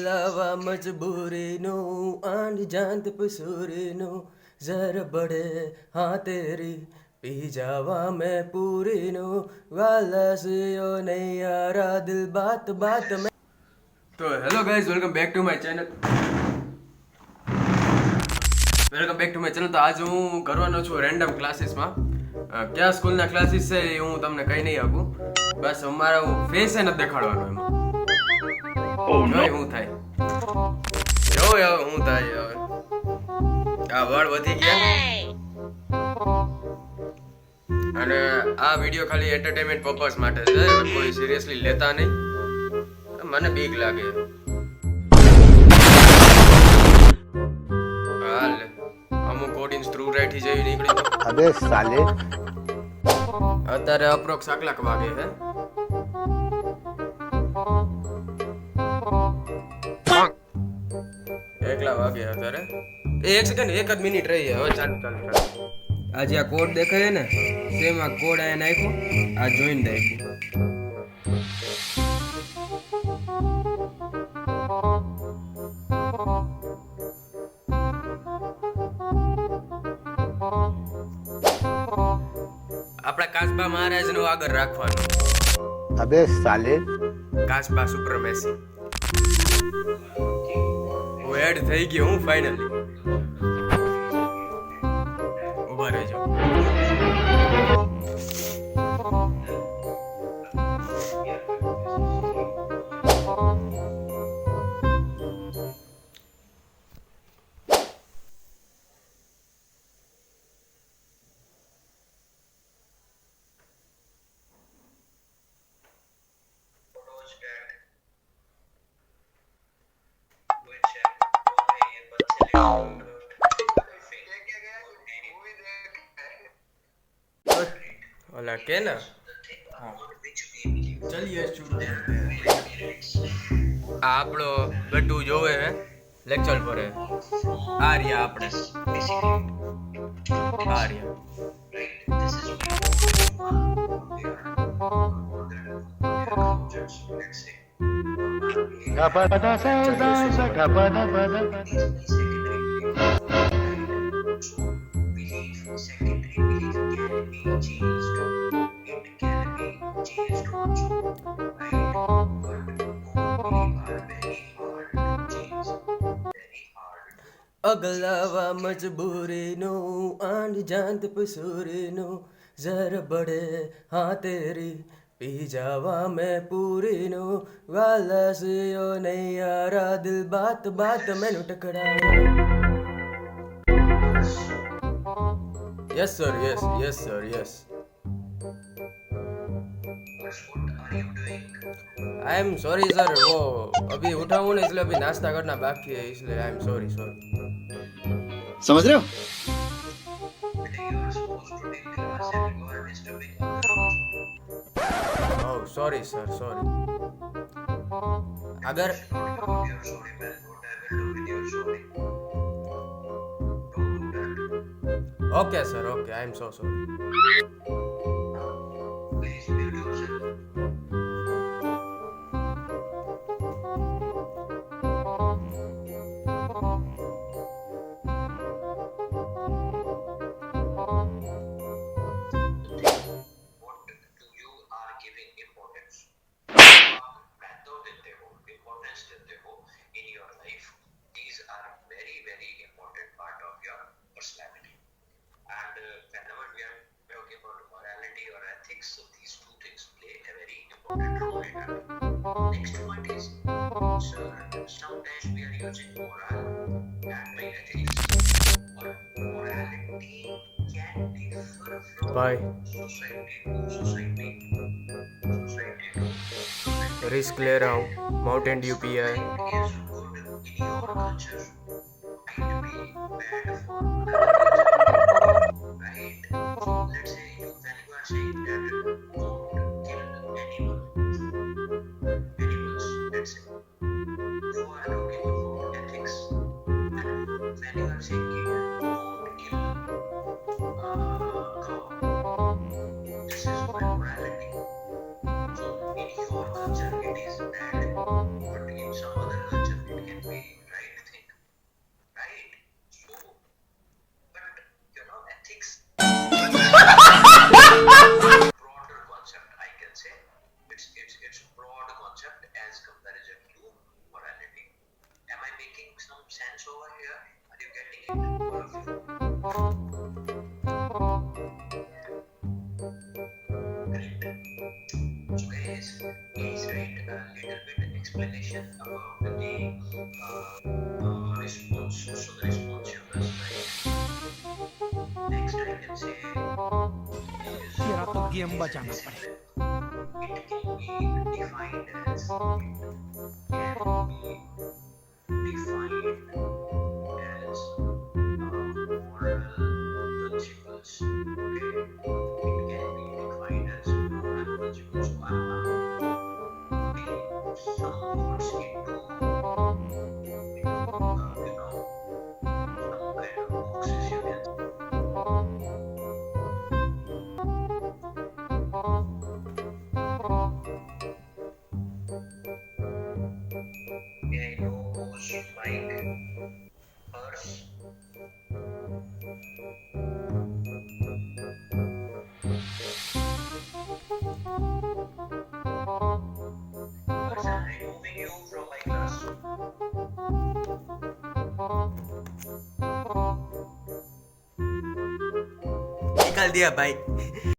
લાવા મજબૂરીનું આંધ જાંત પસૂરીનું ઝર બડે હા તેરી પી જાવા મેં પૂરીનું વાલસિયો નૈયારા દિલ બાત બાત મેં. તો hello guys, welcome back to my channel. તો આજે હું કરવાનો છું રેન્ડમ ક્લાસીસમાં. કયા સ્કૂલના ક્લાસીસ છે એ હું તમને કહી નહીં આપું. બસ અમારા હું ફેસ નથી દેખાડવાનો એમાં. જોઈ શું થાય, જોઈ હવે શું થાય. હવે આ વાળ વધી ગયા અને આ વિડીયો ખાલી એન્ટરટેનમેન્ટ પર્પસ માટે છે, કોઈ સિરિયસલી લેતા નહીં. મને બીક લાગે. હાલ અમુક ઓડિયન્સ થ્રુ રાઈટ જેવી નીકળી. અબે સાલે, અત્યારે અપ્રોક્સ આકલાક વાગે છે. એકલા વાગે અત્યારે. એક સેકન્ડ, એક જ મિનિટ રહી. હવે ચાલુ. આ જે આ કોડ દેખાય ને, સેમ આ કોડ આ નાખ્યો, આ જોઈન નાખ્યું. આપણા કાસબા મહારાજનું આગળ રાખવાનું. અબે સાલે, કાસબા સુપ્રમેસી. હું એડ થઈ ગયો હું ફાઇનલી. ઉભા રહેજો. ઓલા કે ને, ચલિએ આ આપણો ગટ્ટુ જોવે હે લેક્ચર પર. આ રહ્યા આપણે, આ રહ્યા. અગલાવા મજબૂરીનું આંધ જાંત પસૂરીનું ઝર બડે હા તેરી પી જાવા મેં પૂરીનું વાલસિયો નૈયારા દિલ બાત બાત મેનું ટકરાવે. Yes sir, yes sir, yes. I am sorry sir, वो अभी उठा हूँ ना, इसलिए अभी नाश्ता करना बाकी है, इसलिए आई एम सॉरी. समझ रहे हो? Oh sorry sir, sorry. अगर okay sir, okay, I am so sorry. So these two things play a very important role in our life. Next one is, so sometimes we are using moral and by ethics, or morality can differ from Bye. society to society to society. Risk ले रहा हूँ, Mountain Dew पिया है. Is good in your culture might be bad for another culture, right? Let's say when you are saying that don't kill animals, let's say you are talking about ethics, and when you are saying don't kill cow, this is morality. So in your culture it is bad, but in some other culture sense over here? Are you getting it? All of you? Great. So guys, please write a little bit explanation about the response, social response you guys write. Next I can say is तेरा तो game बजाना पड़ेगा. it can be defined as moral principles. Okay, it can be defined as moral principles. So I'm putting some words into some kind of boxes you can. Yeah, nose, mic, purse. Purse, I'm removing you from my class. निकाल दिया भाई.